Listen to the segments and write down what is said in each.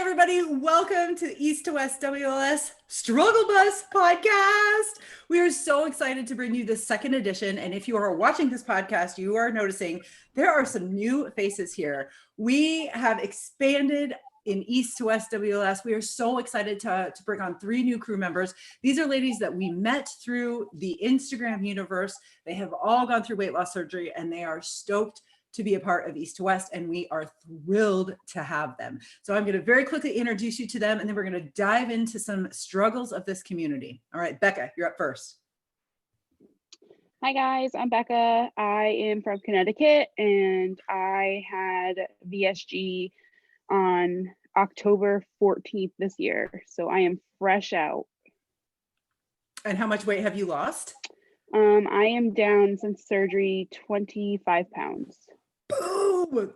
everybody. Welcome to the East to West WLS Struggle Bus podcast. We are so excited to bring you the second edition. And if you are watching this podcast, you are noticing there are some new faces here. We have expanded in East to West WLS. We are so excited to bring on 3 new crew members. These are ladies that we met through the Instagram universe. They have all gone through weight loss surgery and they are stoked to be a part of East to West, and we are thrilled to have them. So I'm going to very quickly introduce you to them, and then we're going to dive into some struggles of this community. All right, Becca, you're up first. Hi guys, I'm Becca. I am from Connecticut, and I had VSG on October 14th this year. So I am fresh out. And how much weight have you lost? I am down since surgery 25 pounds. Boom!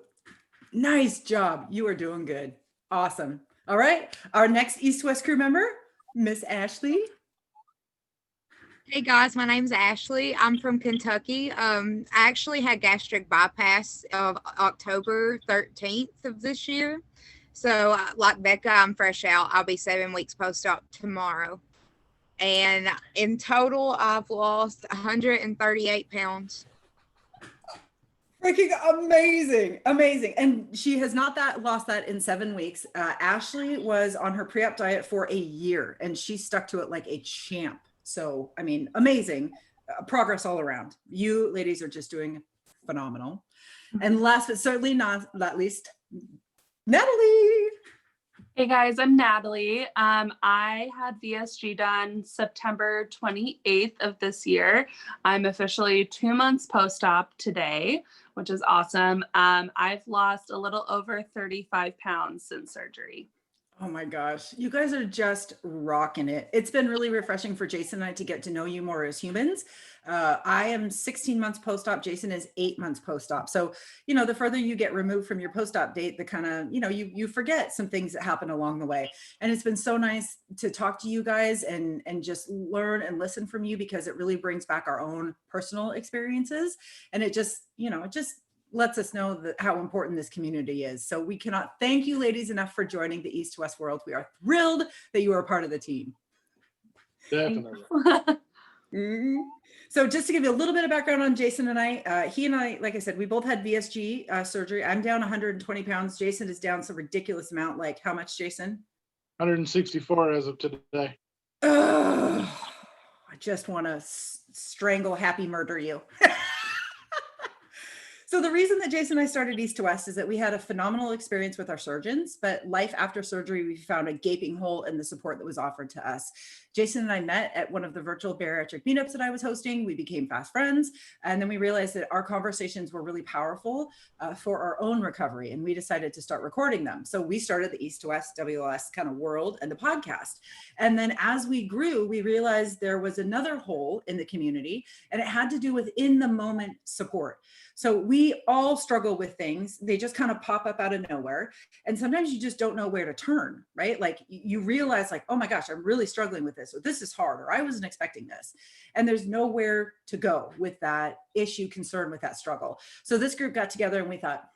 Nice job. You are doing good. Awesome. All right. Our next East West crew member, Miss Ashley. Hey guys, my name's Ashley. I'm from Kentucky. I actually had gastric bypass of October 13th of this year. So like Becca, I'm fresh out. I'll be 7 weeks post-op tomorrow. And in total, I've lost 138 pounds. Freaking amazing. Amazing. And she has not lost that in 7 weeks. Ashley was on her pre-op diet for a year and she stuck to it like a champ. So, I mean, amazing progress all around. You ladies are just doing phenomenal. And last but certainly not least, Natalie. Hey guys, I'm Natalie. I had VSG done September 28th of this year. I'm officially 2 months post-op today, which is awesome. I've lost a little over 35 pounds since surgery. Oh my gosh, you guys are just rocking it. It's been really refreshing for Jason and I to get to know you more as humans. I am 16 months post-op. Jason is 8 months post-op. So, you know, the further you get removed from your post-op date, the kind of, you know, you forget some things that happen along the way. And it's been so nice to talk to you guys and just learn and listen from you because it really brings back our own personal experiences. And it just, you know, it just lets us know how important this community is. So we cannot thank you ladies enough for joining the East to West world. We are thrilled that you are a part of the team. Definitely. So just to give you a little bit of background on Jason and I, he and I, like I said, we both had VSG surgery. I'm down 120 pounds. Jason is down some ridiculous amount. Like how much, Jason? 164 as of today. I just want to strangle happy murder you. So the reason that Jason and I started East to West is that we had a phenomenal experience with our surgeons, but life after surgery, we found a gaping hole in the support that was offered to us. Jason and I met at one of the virtual bariatric meetups that I was hosting. We became fast friends. And then we realized that our conversations were really powerful for our own recovery. And we decided to start recording them. So we started the East to West WLS kind of world and the podcast. And then as we grew, we realized there was another hole in the community and it had to do with in the moment support. So we all struggle with things. They just kind of pop up out of nowhere. And sometimes you just don't know where to turn, right? Like you realize like, oh my gosh, I'm really struggling with this, or this is hard, or I wasn't expecting this. And there's nowhere to go with that issue, concern, with that struggle. So this group got together and we thought,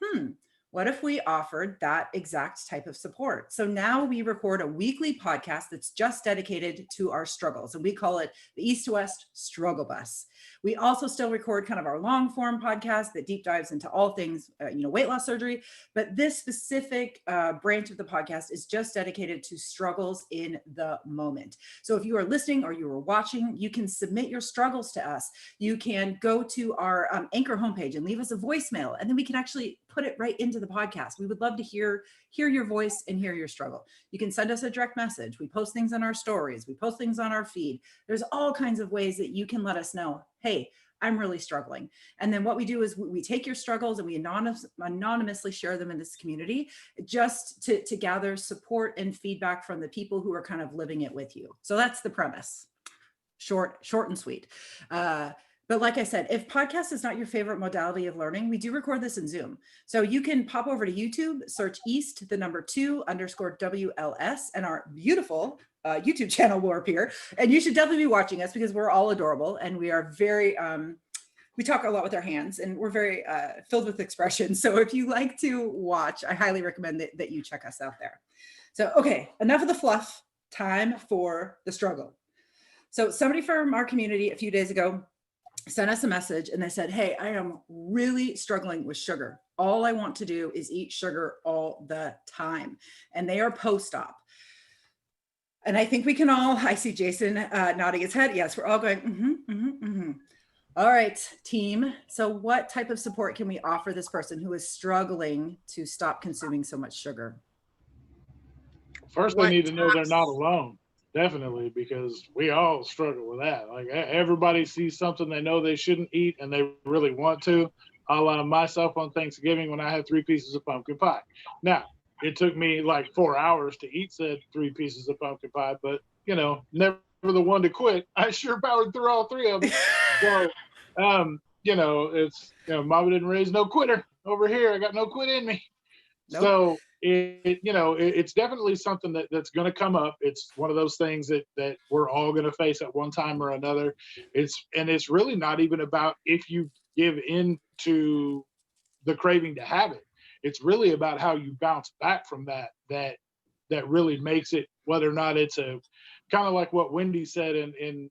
what if we offered that exact type of support? So now we record a weekly podcast that's just dedicated to our struggles. And we call it the East to West Struggle Bus. We also still record kind of our long form podcast that deep dives into all things, weight loss surgery. But this specific branch of the podcast is just dedicated to struggles in the moment. So if you are listening or you are watching, you can submit your struggles to us. You can go to our Anchor homepage and leave us a voicemail, and then we can actually put it right into the podcast. We would love to hear your voice and hear your struggle. You can send us a direct message. We post things on our stories. We post things on our feed. There's all kinds of ways that you can let us know, hey, I'm really struggling. And then what we do is we take your struggles and we anonymously share them in this community just to gather support and feedback from the people who are kind of living it with you. So that's the premise. Short and sweet. But like I said, if podcast is not your favorite modality of learning, we do record this in Zoom. So you can pop over to YouTube, search East, the number 2_WLS, and our beautiful YouTube channel will appear. And you should definitely be watching us because we're all adorable and we are very we talk a lot with our hands, and we're very filled with expression. So if you like to watch, I highly recommend that you check us out there. So, okay, enough of the fluff, time for the struggle. So somebody from our community a few days ago sent us a message and they said, hey, I am really struggling with sugar. All I want to do is eat sugar all the time. And they are post-op. And I think we can all, I see Jason nodding his head. Yes, we're all going, All right, team. So what type of support can we offer this person who is struggling to stop consuming so much sugar? First, they What need to know they're types? not alone, definitely, because we all struggle with that. Like everybody sees something they know they shouldn't eat and they really want to. A la myself on Thanksgiving when I had 3 pieces of pumpkin pie. Now, it took me like 4 hours to eat said 3 pieces of pumpkin pie, but never the one to quit. I sure powered through all 3 of them. So, it's Mama didn't raise no quitter over here. I got no quit in me. Nope. So it's definitely something that's going to come up. It's one of those things that we're all going to face at one time or another. It's really not even about if you give in to the craving to have it. It's really about how you bounce back from that really makes it, whether or not it's a kind of like what Wendy said in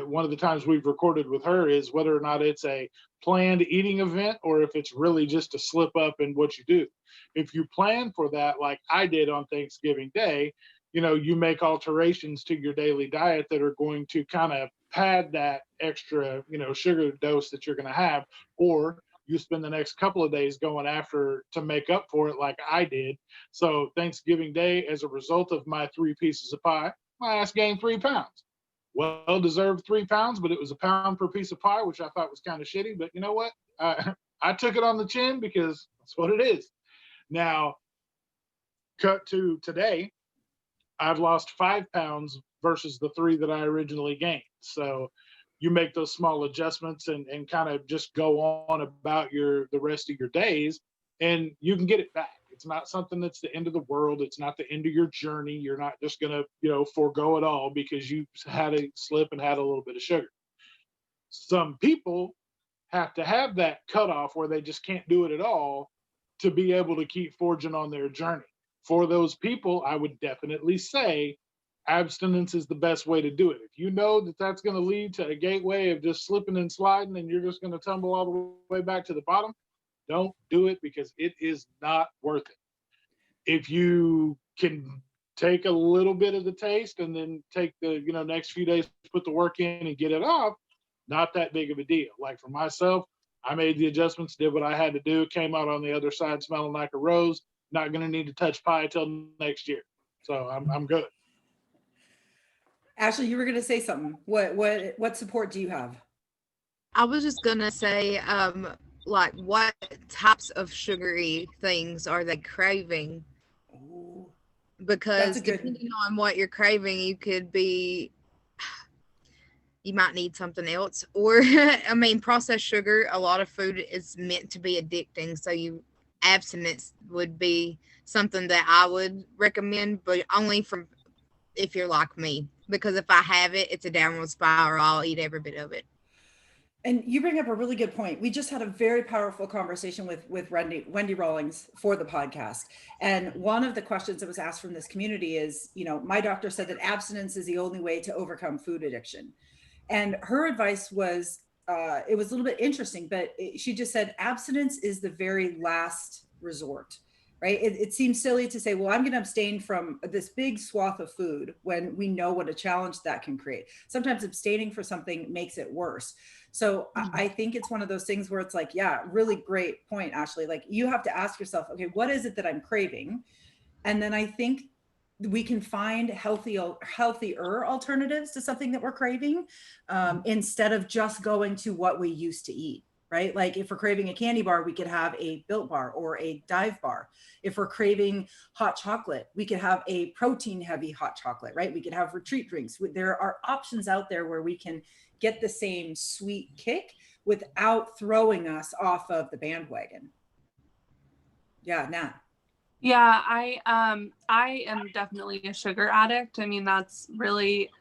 one of the times we've recorded with her, is whether or not it's a planned eating event or if it's really just a slip up in what you do. If you plan for that, like I did on Thanksgiving Day, you make alterations to your daily diet that are going to kind of pad that extra, sugar dose that you're going to have, or you spend the next couple of days going after to make up for it like I did. So Thanksgiving Day, as a result of my 3 pieces of pie, my ass gained 3 pounds. Well-deserved 3 pounds, but it was a pound per piece of pie, which I thought was kind of shitty. But you know what? I took it on the chin because that's what it is. Now, cut to today, I've lost 5 pounds versus the 3 that I originally gained. So you make those small adjustments and kind of just go on about the rest of your days, and you can get it back. It's not something that's the end of the world. It's not the end of your journey. You're not just going to, forego it all because you had a slip and had a little bit of sugar. Some people have to have that cutoff where they just can't do it at all to be able to keep forging on their journey. For those people, I would definitely say abstinence is the best way to do it. If you know that that's going to lead to a gateway of just slipping and sliding and you're just going to tumble all the way back to the bottom, don't do it, because it is not worth it. If you can take a little bit of the taste and then take the next few days to put the work in and get it off, not that big of a deal. Like for myself, I made the adjustments, did what I had to do, came out on the other side smelling like a rose. Not going to need to touch pie till next year. So I'm good. Ashley, you were going to say something. What support do you have? I was just gonna say, like, what types of sugary things are they craving? Oh, that's Because a good. depending on what you're craving, you might need something else. Or, I mean, processed sugar, a lot of food is meant to be addicting. So abstinence would be something that I would recommend, but only from if you're like me. Because if I have it, it's a downward spiral. I'll eat every bit of it. And you bring up a really good point. We just had a very powerful conversation with Wendy Rawlings for the podcast. And one of the questions that was asked from this community is, my doctor said that abstinence is the only way to overcome food addiction. And her advice was, it was a little bit interesting, but she just said, abstinence is the very last resort, right? It seems silly to say, well, I'm going to abstain from this big swath of food when we know what a challenge that can create. Sometimes abstaining for something makes it worse. So I think it's one of those things where it's like, yeah, really great point, Ashley. Like you have to ask yourself, okay, what is it that I'm craving? And then I think we can find healthier alternatives to something that we're craving, instead of just going to what we used to eat, right? Like if we're craving a candy bar, we could have a Built Bar or a Dive Bar. If we're craving hot chocolate, we could have a protein heavy hot chocolate, right? We could have retreat drinks. There are options out there where we can get the same sweet kick without throwing us off of the bandwagon. Yeah, Nat. Yeah, I am definitely a sugar addict. I mean, that's really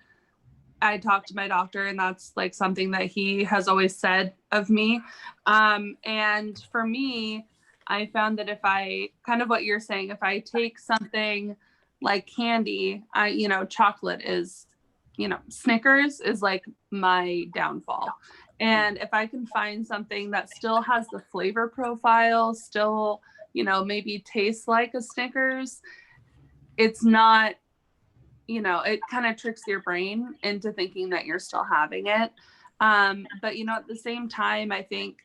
I talked to my doctor, and that's like something that he has always said of me. And for me, I found that if I kind of what you're saying, if I take something like candy, chocolate is, Snickers is like my downfall. And if I can find something that still has the flavor profile, still, maybe tastes like a Snickers, it's not, it kind of tricks your brain into thinking that you're still having it. But, at the same time, I think,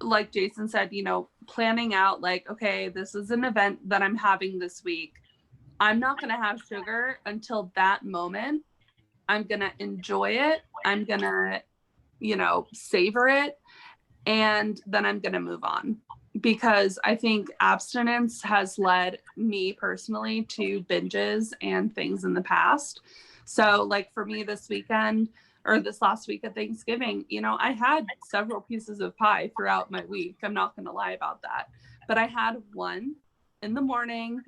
like Jason said, planning out like, okay, this is an event that I'm having this week. I'm not going to have sugar until that moment. I'm going to enjoy it. I'm going to, savor it. And then I'm going to move on, because I think abstinence has led me personally to binges and things in the past. So like for me this weekend, or this last week of Thanksgiving, I had several pieces of pie throughout my week. I'm not going to lie about that. But I had one in the morning,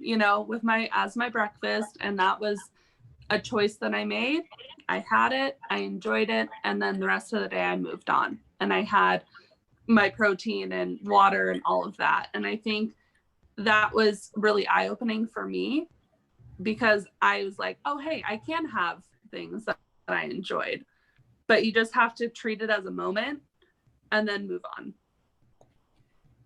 with as my breakfast. And that was a choice that I made. I had it, I enjoyed it. And then the rest of the day I moved on, and I had my protein and water and all of that. And I think that was really eye-opening for me, because I was like, oh, hey, I can have things that I enjoyed, but you just have to treat it as a moment and then move on.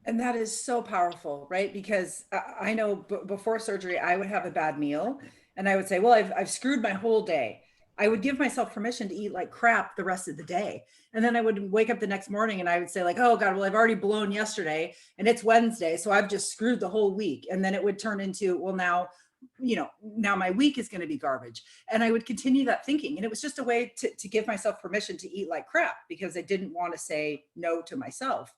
And that is so powerful, right? Because I know before surgery, I would have a bad meal and I would say, well, I've screwed my whole day. I would give myself permission to eat like crap the rest of the day. And then I would wake up the next morning and I would say like, oh God, well, I've already blown yesterday and it's Wednesday. So I've just screwed the whole week. And then it would turn into, well, now my week is going to be garbage. And I would continue that thinking. And it was just a way to give myself permission to eat like crap, because I didn't want to say no to myself.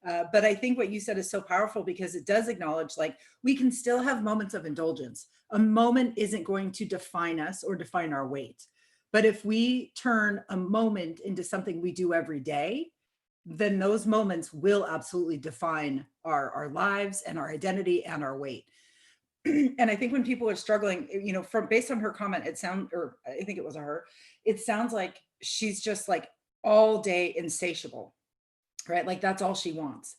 But I think what you said is so powerful, because it does acknowledge like we can still have moments of indulgence. A moment isn't going to define us or define our weight. But if we turn a moment into something we do every day, then those moments will absolutely define our lives and our identity and our weight. And I think when people are struggling, from based on her comment, I think it was her, it sounds like she's just like all day insatiable, right? Like that's all she wants.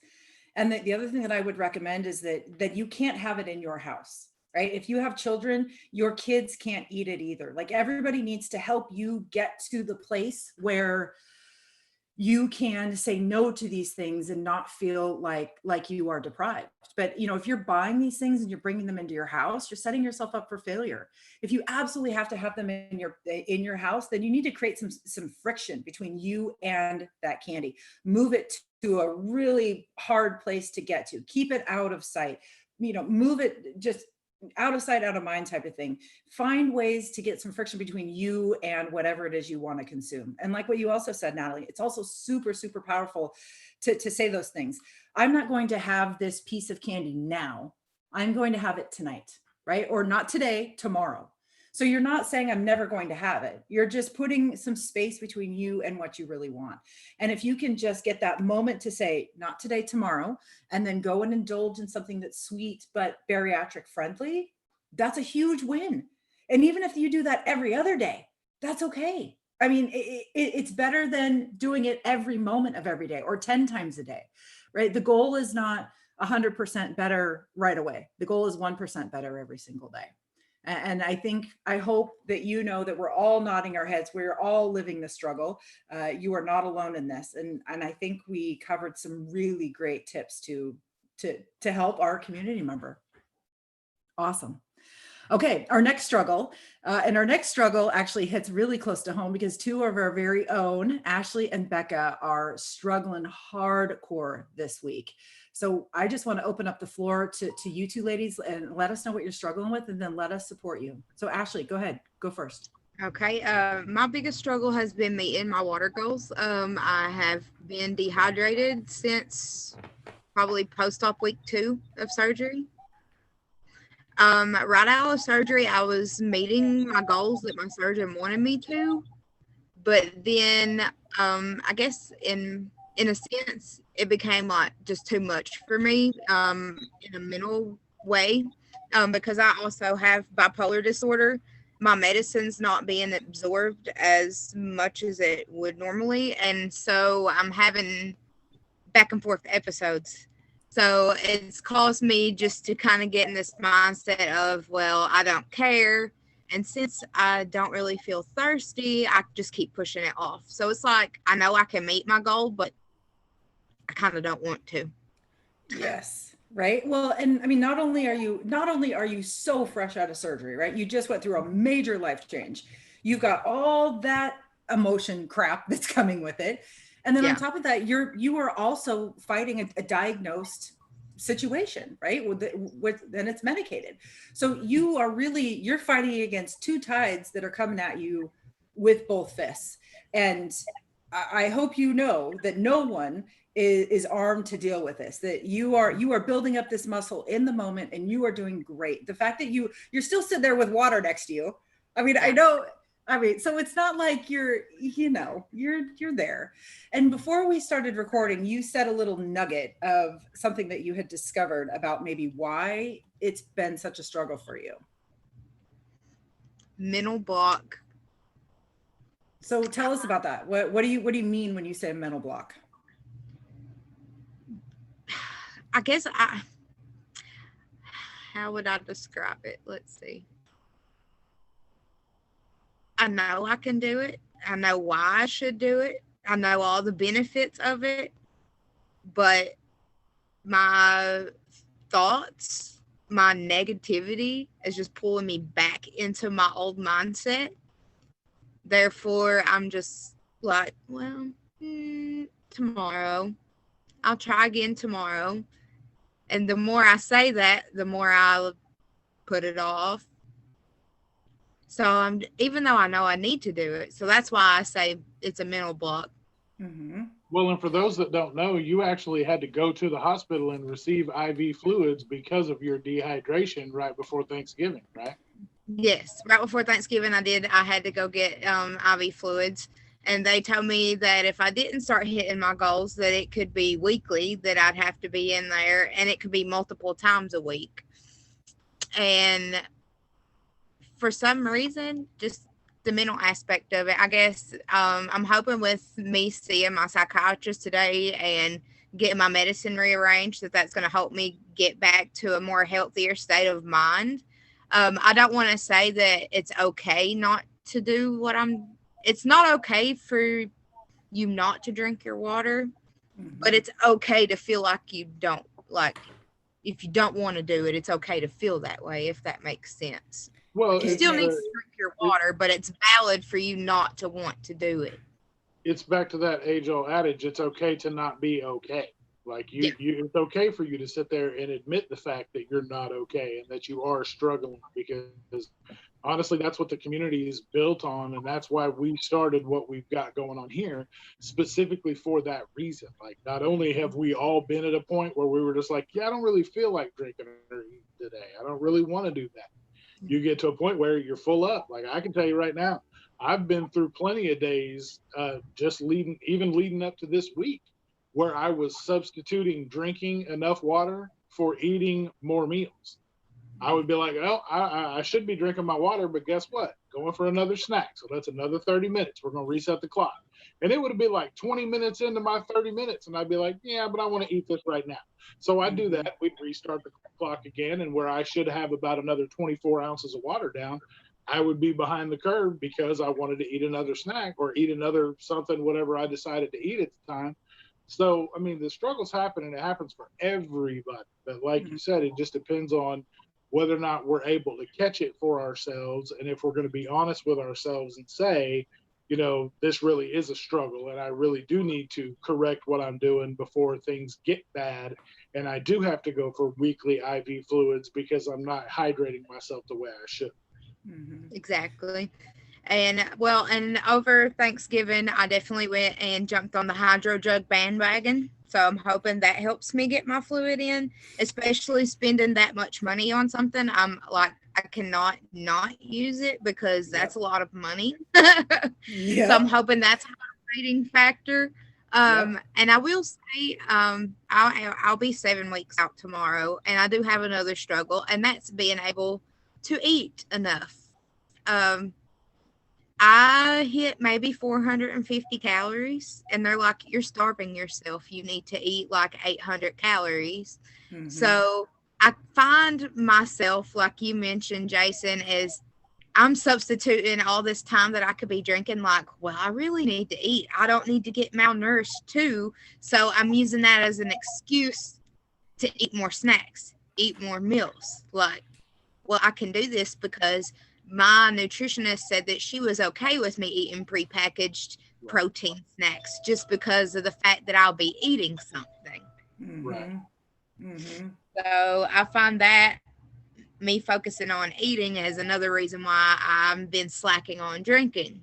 And the other thing that I would recommend is that you can't have it in your house, right? If you have children, your kids can't eat it either. Like everybody needs to help you get to the place where you can say no to these things and not feel like you are deprived. But if you're buying these things and you're bringing them into your house, you're setting yourself up for failure. If you absolutely have to have them in your house, then you need to create some friction between you and that candy. Move it to a really hard place to get to. Keep it out of sight. Move it just out of sight, out of mind type of thing. Find ways to get some friction between you and whatever it is you want to consume. And like what you also said, Natalie, it's also super, super powerful to say those things. I'm not going to have this piece of candy now. I'm going to have it tonight, right? Or not today, tomorrow. So you're not saying I'm never going to have it. You're just putting some space between you and what you really want. And if you can just get that moment to say, not today, tomorrow, and then go and indulge in something that's sweet but bariatric friendly, that's a huge win. And even if you do that every other day, that's okay. I mean, it's better than doing it every moment of every day or 10 times a day, right? The goal is not 100% better right away. The goal is 1% better every single day. And I hope that that we're all nodding our heads. We're all living the struggle. You are not alone in this. And I think we covered some really great tips to help our community member. Awesome. Okay, our next struggle, and our next struggle actually hits really close to home, because two of our very own, Ashley and Becca, are struggling hardcore this week. So I just want to open up the floor to you two ladies and let us know what you're struggling with, and then let us support you. So Ashley, go ahead, go first. Okay, my biggest struggle has been meeting my water goals. I have been dehydrated since probably post-op week 2 of surgery. Right out of surgery, I was meeting my goals that my surgeon wanted me to, but then I guess in a sense, it became like just too much for me in a mental way, because I also have bipolar disorder, my medicine's not being absorbed as much as it would normally. And so I'm having back and forth episodes. So it's caused me just to kind of get in this mindset of, well, I don't care. And since I don't really feel thirsty, I just keep pushing it off. So it's like, I know I can meet my goal, but I kind of don't want to. Yes. Right. Well, and I mean, not only are you so fresh out of surgery, right? You just went through a major life change. You've got all that emotion crap that's coming with it. And then on top of that, you are also fighting a diagnosed situation, right? And it's medicated. So you're fighting against two tides that are coming at you with both fists. And I hope you know that no one is armed to deal with this, that you are building up this muscle in the moment, and you are doing great. The fact that you're still sitting there with water next to you. I mean, so it's not like you're there. And before we started recording, you said a little nugget of something that you had discovered about maybe why it's been such a struggle for you. Mental block. So tell us about that. What do you mean when you say mental block? I guess how would I describe it? Let's see. I know I can do it. I know why I should do it. I know all the benefits of it. But my thoughts, my negativity is just pulling me back into my old mindset. Therefore, I'm just like, well, tomorrow. I'll try again tomorrow. And the more I say that, the more I'll put it off. So even though I know I need to do it, so that's why I say it's a mental block. Mm-hmm. Well, and for those that don't know, you actually had to go to the hospital and receive IV fluids because of your dehydration right before Thanksgiving, right? Yes, right before Thanksgiving, I had to go get IV fluids. And they told me that if I didn't start hitting my goals, that it could be weekly, that I'd have to be in there, and it could be multiple times a week. And for some reason, just the mental aspect of it, I guess I'm hoping with me seeing my psychiatrist today and getting my medicine rearranged, that's going to help me get back to a more healthier state of mind. I don't want to say that it's okay not to do it's not okay for you not to drink your water, but it's okay to feel like you don't. Like, if you don't want to do it, it's okay to feel that way, if that makes sense. Well, You still need to drink your water, but it's valid for you not to want to do it. It's back to that age-old adage, it's okay to not be okay. Like it's okay for you to sit there and admit the fact that you're not okay and that you are struggling, because honestly, that's what the community is built on. And that's why we started what we've got going on here, specifically for that reason. Like, not only have we all been at a point where we were just like, yeah, I don't really feel like drinking or eating today. I don't really want to do that. You get to a point where you're full up. Like, I can tell you right now, I've been through plenty of days, just leading up to this week, where I was substituting drinking enough water for eating more meals. I would be like, oh, I should be drinking my water, but guess what? Going for another snack. So that's another 30 minutes. We're going to reset the clock. And it would be like 20 minutes into my 30 minutes. And I'd be like, yeah, but I want to eat this right now. So I do that. We'd restart the clock again. And where I should have about another 24 ounces of water down, I would be behind the curve because I wanted to eat another snack or eat another something, whatever I decided to eat at the time. So, I mean, the struggles happen, and it happens for everybody. But like you said, it just depends on whether or not we're able to catch it for ourselves. And if we're going to be honest with ourselves and say, you know, this really is a struggle and I really do need to correct what I'm doing before things get bad. And I do have to go for weekly IV fluids because I'm not hydrating myself the way I should. Exactly. And well, and over Thanksgiving, I definitely went and jumped on the hydro jug bandwagon. So I'm hoping that helps me get my fluid in, especially spending that much money on something. I'm like, I cannot not use it because that's a lot of money. So I'm hoping that's a motivating factor. And I will say, I'll be 7 weeks out tomorrow, and I do have another struggle, and that's being able to eat enough Um, I hit maybe 450 calories, and they're like, you're starving yourself. You need to eat like 800 calories. Mhm. So I find myself, like you mentioned, Jason, is I'm substituting all this time that I could be drinking, like, well, I really need to eat. I don't need to get malnourished too. So I'm using that as an excuse to eat more snacks, eat more meals. Like, well, I can do this because my nutritionist said that she was okay with me eating prepackaged protein snacks just because of the fact that I'll be eating something. Right. So I find that me focusing on eating is another reason why I've been slacking on drinking.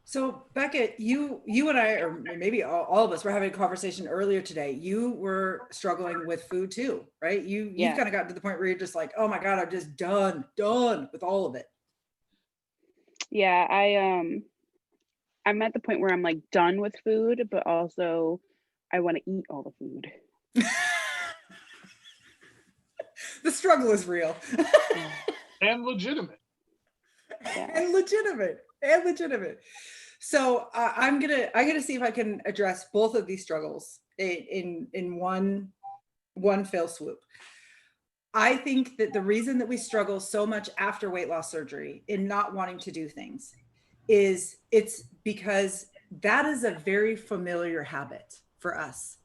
So Beckett, you and I, or maybe all of us, were having a conversation earlier today. You were struggling with food too, right? You've Yeah. kind of gotten to the point where you're just like, oh my God, I'm just done with all of it. Yeah, I'm at the point where I'm like done with food, but also I want to eat all the food. The struggle is real. And legitimate. Yeah. and legitimate. So I'm gonna see if I can address both of these struggles in one fell swoop. I think that the reason that we struggle so much after weight loss surgery in not wanting to do things is it's because that is a very familiar habit for us.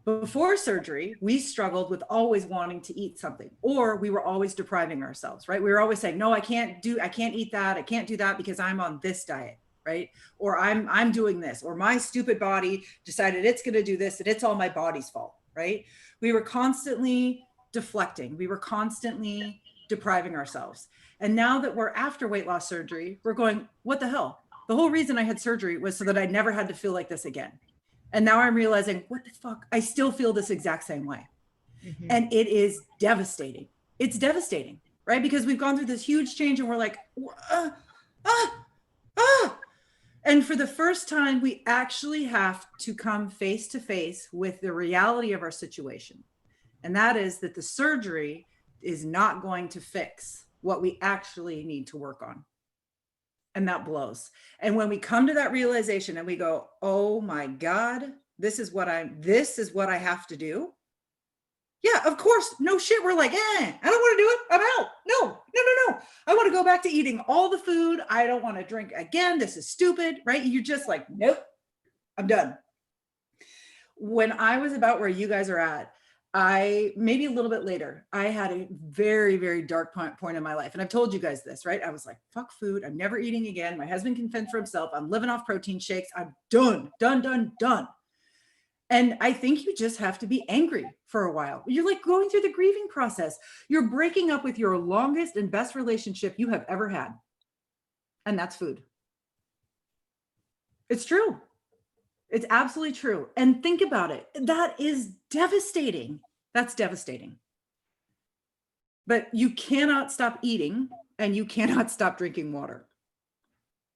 Before surgery, we struggled with always wanting to eat something, or we were always depriving ourselves, right? We were always saying, no, I can't eat that. I can't do that because I'm on this diet, right? Or I'm doing this, or my stupid body decided it's going to do this and it's all my body's fault, right? We were constantly deflecting. We were constantly depriving ourselves. And now that we're after weight loss surgery, we're going, what the hell? The whole reason I had surgery was so that I never had to feel like this again. And now I'm realizing, what the fuck? I still feel this exact same way. Mm-hmm. And it is devastating. It's devastating, right? Because we've gone through this huge change and we're like, And for the first time, we actually have to come face to face with the reality of our situation. And that is that the surgery is not going to fix what we actually need to work on. And that blows. And when we come to that realization and we go, oh my God, this is what I have to do. Yeah, of course. No shit. We're like, I don't want to do it. I'm out. No. I want to go back to eating all the food. I don't want to drink again. This is stupid, right? You're just like, nope, I'm done. When I was about where you guys are at, maybe a little bit later, I had a very, very dark point in my life. And I've told you guys this, right? I was like, fuck food. I'm never eating again. My husband can fend for himself. I'm living off protein shakes. I'm done. And I think you just have to be angry for a while. You're like going through the grieving process. You're breaking up with your longest and best relationship you have ever had. And that's food. It's true. It's absolutely true. And think about it. That is devastating. That's devastating. But you cannot stop eating and you cannot stop drinking water.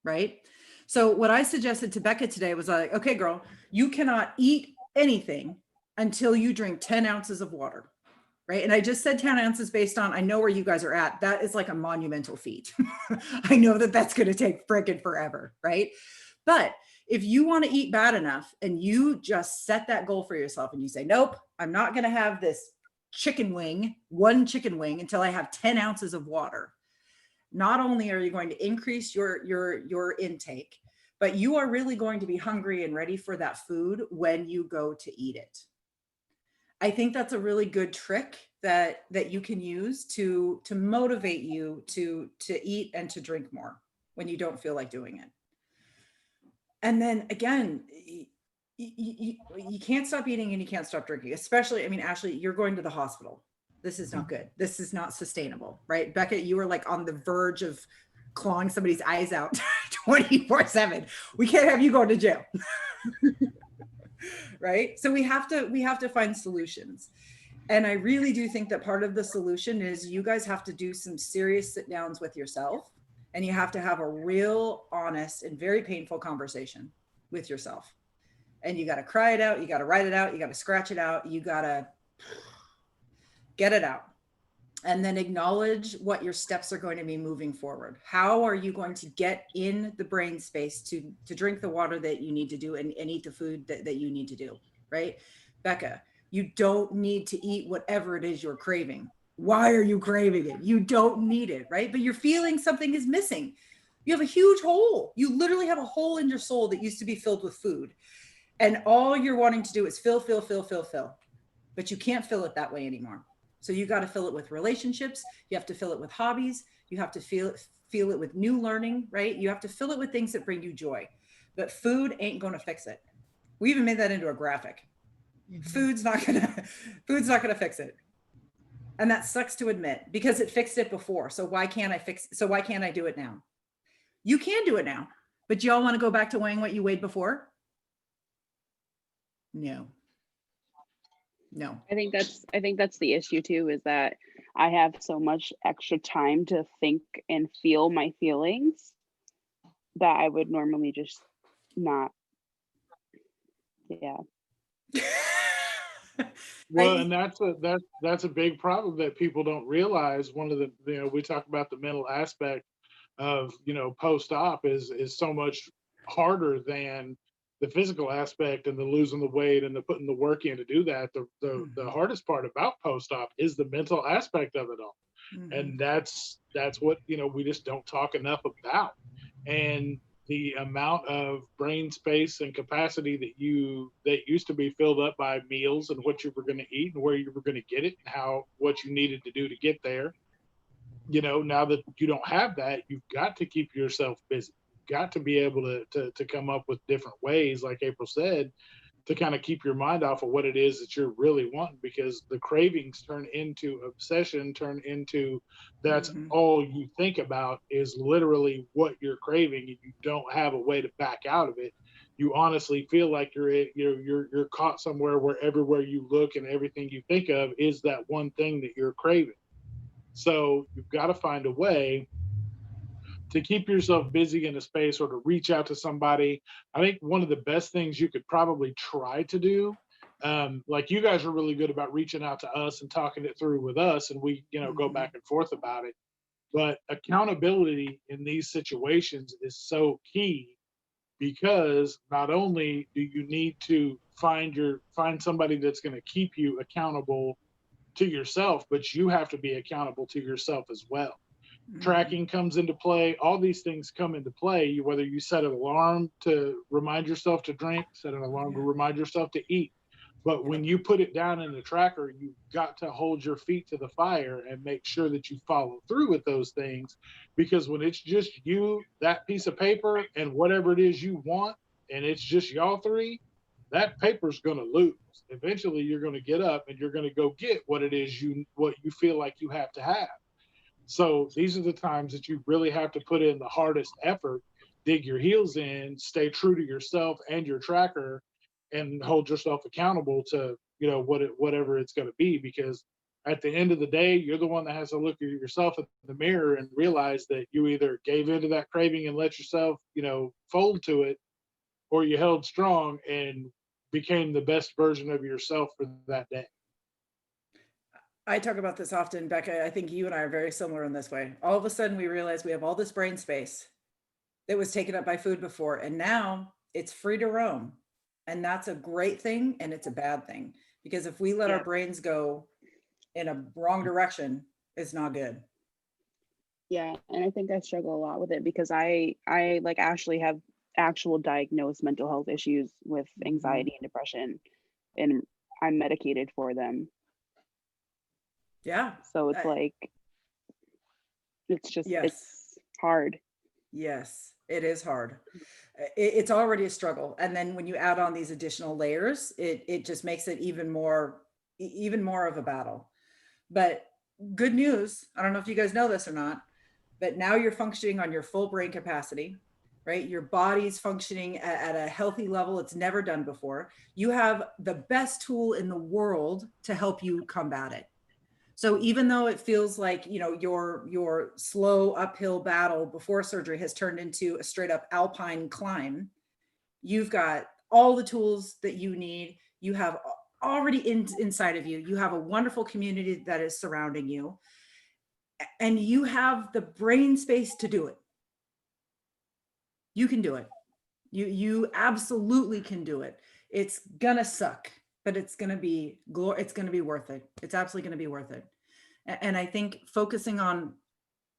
Right? So what I suggested to Becca today was like, okay, girl, you cannot eat anything until you drink 10 ounces of water. Right? And I just said 10 ounces based on, I know where you guys are at. That is like a monumental feat. I know that that's going to take frickin' forever. Right? But if you want to eat bad enough and you just set that goal for yourself and you say, nope, I'm not going to have this one chicken wing until I have 10 ounces of water. Not only are you going to increase your intake, but you are really going to be hungry and ready for that food when you go to eat it. I think that's a really good trick that you can use to motivate you to eat and to drink more when you don't feel like doing it. And then again, you can't stop eating and you can't stop drinking, especially, I mean, Ashley, you're going to the hospital. This is not good. This is not sustainable, right? Becca, you were like on the verge of clawing somebody's eyes out 24/7. We can't have you going to jail. Right? So we have to find solutions. And I really do think that part of the solution is you guys have to do some serious sit downs with yourself. And you have to have a real honest and very painful conversation with yourself. And you got to cry it out. You got to write it out. You got to scratch it out. You got to get it out. And then acknowledge what your steps are going to be moving forward. How are you going to get in the brain space to drink the water that you need to do and eat the food that you need to do, right? Becca, you don't need to eat whatever it is you're craving. Why are you craving it? You don't need it, right? But you're feeling something is missing. You have a huge hole. You literally have a hole in your soul that used to be filled with food. And all you're wanting to do is fill. But you can't fill it that way anymore. So you got to fill it with relationships. You have to fill it with hobbies. You have to feel it with new learning, right? You have to fill it with things that bring you joy. But food ain't going to fix it. We even made that into a graphic. Food's not gonna fix it. And that sucks to admit because it fixed it before. So why can't I do it now? You can do it now. But y'all want to go back to weighing what you weighed before? No. I think that's the issue too, is that I have so much extra time to think and feel my feelings that I would normally just not. Yeah. Well, and that's a big problem that people don't realize. One of the, we talk about the mental aspect of, post-op is so much harder than the physical aspect and the losing the weight and the putting the work in to do that. The hardest part about post-op is the mental aspect of it all. And that's what, we just don't talk enough about. And the amount of brain space and capacity that used to be filled up by meals and what you were going to eat and where you were going to get it and what you needed to do to get there. Now that you don't have that, you've got to keep yourself busy. You've got to be able to come up with different ways, like April said, to kind of keep your mind off of what it is that you're really wanting, because the cravings turn into obsession, turn into that's all you think about is literally what you're craving, and you don't have a way to back out of it. You honestly feel like you're caught somewhere where everywhere you look and everything you think of is that one thing that you're craving. So you've got to find a way to keep yourself busy in a space or to reach out to somebody. I think one of the best things you could probably try to do, like you guys are really good about reaching out to us and talking it through with us, and we, go back and forth about it. But accountability in these situations is so key, because not only do you need to find somebody that's going to keep you accountable to yourself, but you have to be accountable to yourself as well. Tracking comes into play. All these things come into play. Whether you set an alarm to remind yourself to drink, set an alarm to remind yourself to eat. But when you put it down in the tracker, you've got to hold your feet to the fire and make sure that you follow through with those things. Because when it's just you, that piece of paper, and whatever it is you want, and it's just y'all three, that paper's going to lose. Eventually, you're going to get up and you're going to go get what it is what you feel like you have to have. So these are the times that you really have to put in the hardest effort, dig your heels in, stay true to yourself and your tracker, and hold yourself accountable to, whatever it's going to be. Because at the end of the day, you're the one that has to look at yourself in the mirror and realize that you either gave into that craving and let yourself, fold to it, or you held strong and became the best version of yourself for that day. I talk about this often, Becca. I think you and I are very similar in this way. All of a sudden, we realize we have all this brain space that was taken up by food before, and now it's free to roam. And that's a great thing, and it's a bad thing, because if we let our brains go in a wrong direction, it's not good. Yeah, and I think I struggle a lot with it because I like Ashley have actual diagnosed mental health issues with anxiety and depression, and I'm medicated for them. Yeah. So it's like, it's just, it's hard. Yes, it is hard. It's already a struggle. And then when you add on these additional layers, it just makes it even more of a battle. But good news, I don't know if you guys know this or not, but now you're functioning on your full brain capacity, right? Your body's functioning at a healthy level it's never done before. You have the best tool in the world to help you combat it. So even though it feels like, your slow uphill battle before surgery has turned into a straight up alpine climb, you've got all the tools that you need. You have already inside of you. You have a wonderful community that is surrounding you. and you have the brain space to do it. You can do it. You absolutely can do it. It's gonna suck, but it's gonna be it's gonna be worth it. It's absolutely gonna be worth it. And I think focusing on,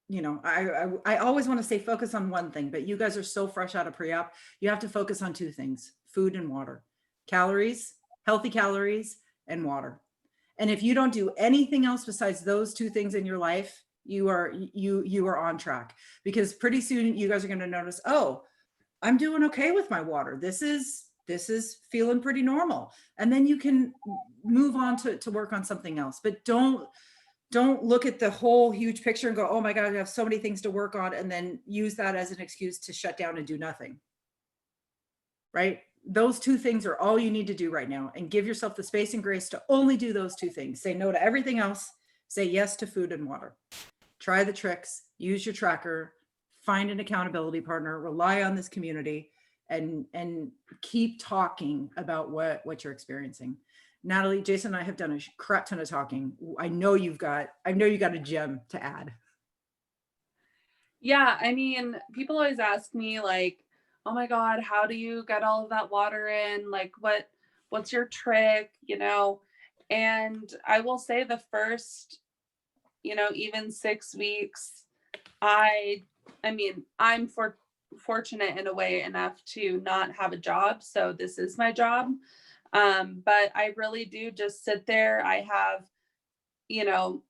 you know, I always want to say focus on one thing, but you guys are so fresh out of pre-op. You have to focus on two things: food and water, calories, healthy calories, and water. And if you don't do anything else besides those two things in your life, you are on track, because pretty soon you guys are going to notice, oh, I'm doing okay with my water. This is feeling pretty normal. And then you can move on to work on something else. But don't look at the whole huge picture and go, oh my God, I have so many things to work on, and then use that as an excuse to shut down and do nothing. Right? Those two things are all you need to do right now, and give yourself the space and grace to only do those two things. Say no to everything else. Say yes to food and water. Try the tricks, use your tracker, find an accountability partner, rely on this community, and keep talking about what you're experiencing. Natalie, Jason and I have done a crap ton of talking. I know you got a gem to add. Yeah, I mean, people always ask me like, oh my God, how do you get all of that water in? Like, what's your trick, you know? And I will say the first, you know, even 6 weeks, I mean, I'm fortunate in a way enough to not have a job. So this is my job. But I really do just sit there. I have, you know,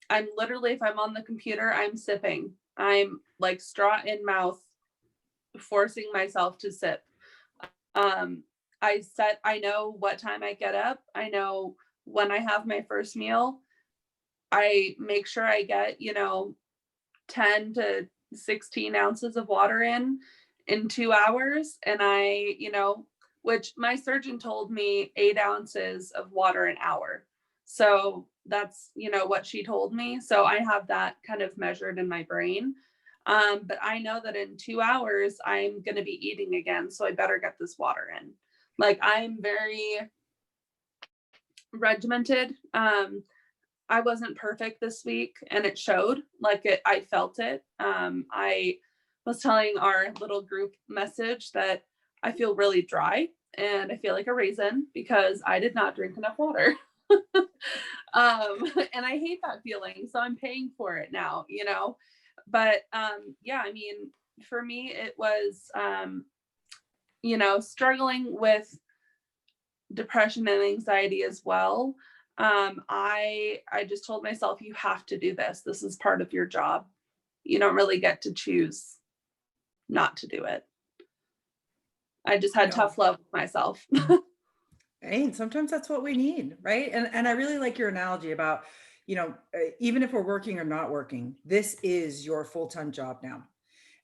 I'm literally, if I'm on the computer, I'm sipping. I'm like straw in mouth, forcing myself to sip. I know what time I get up. I know when I have my first meal. I make sure I get, you know, 10 to 16 ounces of water in 2 hours. And I, you know, which my surgeon told me 8 ounces of water an hour. So that's, you know, what she told me. So I have that kind of measured in my brain. But I know that in 2 hours, I'm going to be eating again. So I better get this water in. Like, I'm very regimented. I wasn't perfect this week, and it showed. I felt it. I was telling our little group message that I feel really dry and I feel like a raisin because I did not drink enough water. And I hate that feeling. So I'm paying for it now, you know, but yeah, I mean, for me, it was, you know, struggling with depression and anxiety as well. I just told myself, you have to do this. This is part of your job. You don't really get to choose not to do it. I just had tough love with myself. Hey, and sometimes that's what we need, right? And I really like your analogy about, you know, even if we're working or not working, this is your full-time job now.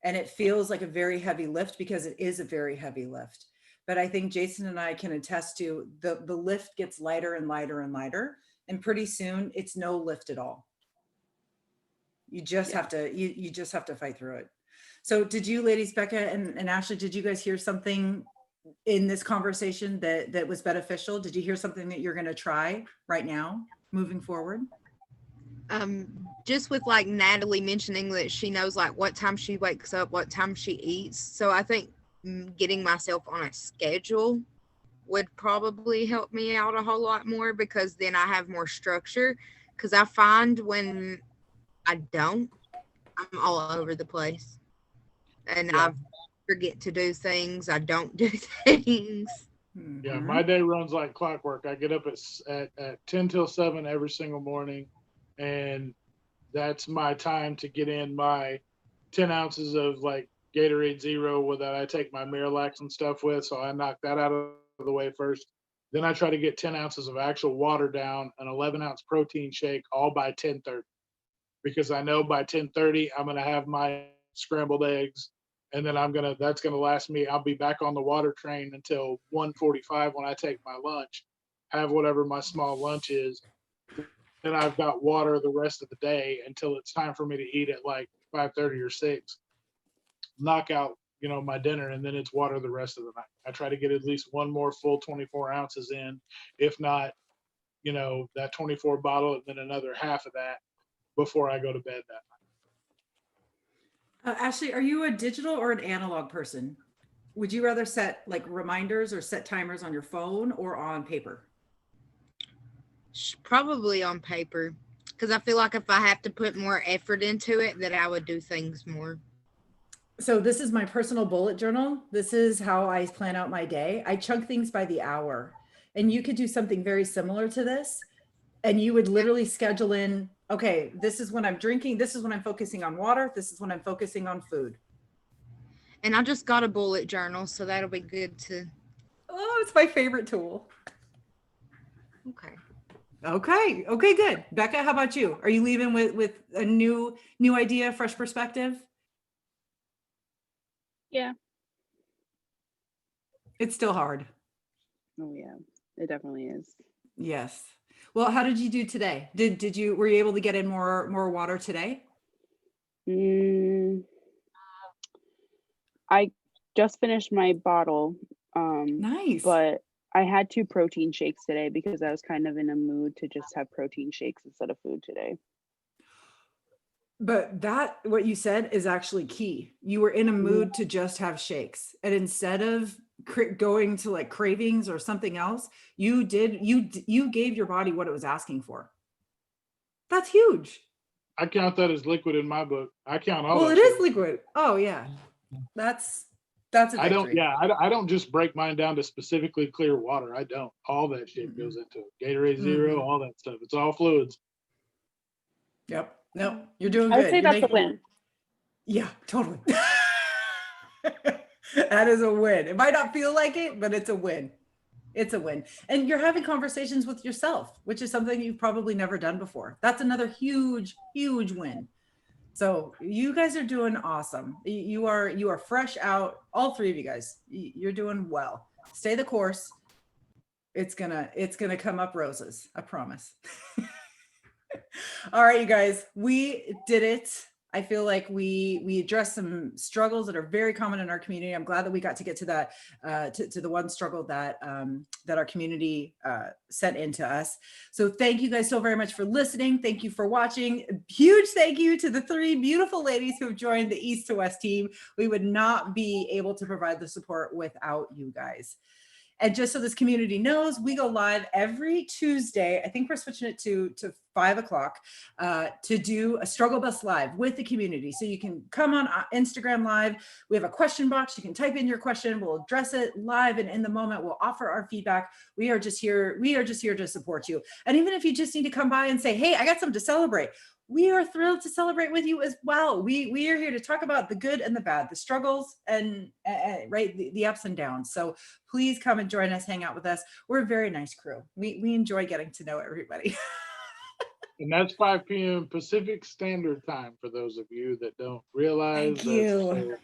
And it feels like a very heavy lift, because it is a very heavy lift. But I think Jason and I can attest to the lift gets lighter and lighter and lighter. And pretty soon it's no lift at all. You just have to, you just have to fight through it. So did you ladies, Becca and Ashley, did you guys hear something in this conversation that was beneficial? Did you hear something that you're going to try right now moving forward? Just with like Natalie mentioning that she knows like what time she wakes up, what time she eats. So I think getting myself on a schedule would probably help me out a whole lot more, because then I have more structure. Because I find when I don't, I'm all over the place, and I forget to do things. I don't do things. Yeah, my day runs like clockwork. I get up at 10 till 7 every single morning, and that's my time to get in my 10 ounces of like Gatorade Zero that I take my Miralax and stuff with. So I knock that out of the way first. Then I try to get 10 ounces of actual water down, an 11-ounce protein shake, all by 10:30, because I know by 10:30 I'm going to have my scrambled eggs, and then that's going to last me. I'll be back on the water train until 1:45 when I take my lunch, have whatever my small lunch is. Then I've got water the rest of the day until it's time for me to eat at like 5:30 or 6. Knock out, you know, my dinner, and then it's water the rest of the night. I try to get at least one more full 24 ounces in, if not, you know, that 24 bottle and then another half of that. before I go to bed that night. Ashley, are you a digital or an analog person? Would you rather set like reminders or set timers on your phone or on paper? Probably on paper, because I feel like if I have to put more effort into it, that I would do things more. So this is my personal bullet journal. This is how I plan out my day. I chunk things by the hour. And you could do something very similar to this. And you would literally schedule in, okay, this is when I'm drinking. This is when I'm focusing on water. This is when I'm focusing on food. And I just got a bullet journal, so that'll be good to. Oh, it's my favorite tool. Okay. Okay. Okay, good. Becca, how about you? Are you leaving with a new idea, fresh perspective? Yeah. It's still hard. Oh yeah, it definitely is. Yes. Well, how did you do today? Were you able to get in more water today? I just finished my bottle. Nice. But I had 2 protein shakes today because I was kind of in a mood to just have protein shakes instead of food today. But what you said is actually key. You were in a mood to just have shakes. And instead of going to like cravings or something else, you gave your body what it was asking for. That's huge. I count that as liquid in my book. I count all Well, that it is shit. liquid. Oh yeah. That's a victory. I don't just break mine down to specifically clear water. I don't. All that shit goes into it. Gatorade Zero, all that stuff. It's all fluids. Yep. No, you're doing I good. would say that's a win. Yeah, totally. That is a win. It might not feel like it, but it's a win. It's a win. And you're having conversations with yourself, which is something you've probably never done before. That's another huge, huge win. So you guys are doing awesome. You are fresh out. All 3 of you guys, you're doing well. Stay the course. It's gonna come up roses. I promise. All right, you guys, we did it. I feel like we addressed some struggles that are very common in our community. I'm glad that we got to get to that, to the one struggle that our community sent into us. So thank you guys so very much for listening. Thank you for watching. Huge thank you to the 3 beautiful ladies who have joined the East to West team. We would not be able to provide the support without you guys. And just so this community knows, we go live every Tuesday. I think we're switching it to 5 o'clock to do a struggle bus live with the community. So you can come on Instagram live. We have a question box. You can type in your question. We'll address it live and in the moment. We'll offer our feedback. We are just here to support you. And even if you just need to come by and say, hey, I got something to celebrate, we are thrilled to celebrate with you as well. We are here to talk about the good and the bad, the struggles and right, the ups and downs. So please come and join us, hang out with us. We're a very nice crew. We enjoy getting to know everybody. And that's 5 p.m. Pacific Standard Time for those of you that don't realize. Thank you.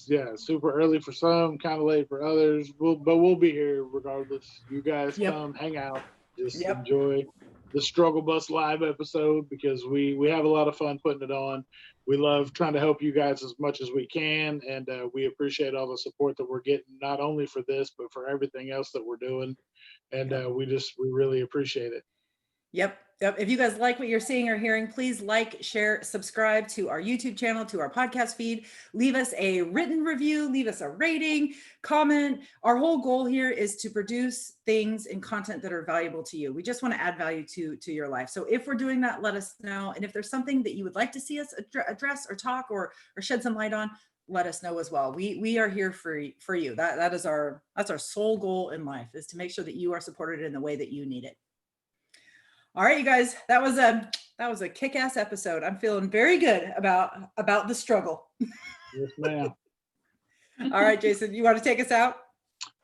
Yeah, super early for some, kind of late for others. We'll be here regardless. You guys come, hang out, just enjoy the Struggle Bus live episode because we have a lot of fun putting it on. We love trying to help you guys as much as we can, and we appreciate all the support that we're getting, not only for this but for everything else that we're doing. And we really appreciate it. Yep. If you guys like what you're seeing or hearing, please like, share, subscribe to our YouTube channel, to our podcast feed. Leave us a written review, leave us a rating, comment. Our whole goal here is to produce things and content that are valuable to you. We just want to add value to your life. So if we're doing that, let us know. And if there's something that you would like to see us address or talk or shed some light on, let us know as well. We are here for you. That's our sole goal in life, is to make sure that you are supported in the way that you need it. All right, you guys, that was a kick-ass episode. I'm feeling very good about the struggle. Yes, ma'am. All right, Jason, you want to take us out?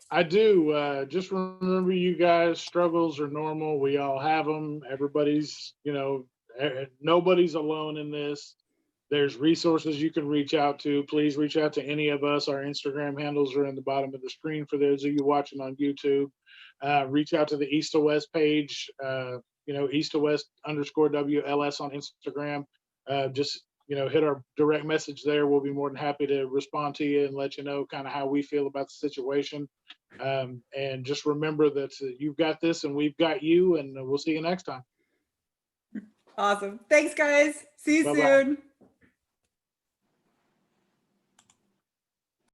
I do. Just remember, you guys, struggles are normal. We all have them. Everybody's, nobody's alone in this. There's resources you can reach out to. Please reach out to any of us. Our Instagram handles are in the bottom of the screen for those of you watching on YouTube. Reach out to the East to West page. East to West _WLS on Instagram. Just hit our direct message there. We'll be more than happy to respond to you and let you know kind of how we feel about the situation. And just remember that you've got this and we've got you, and we'll see you next time. Awesome. Thanks, guys. See you Bye-bye. soon.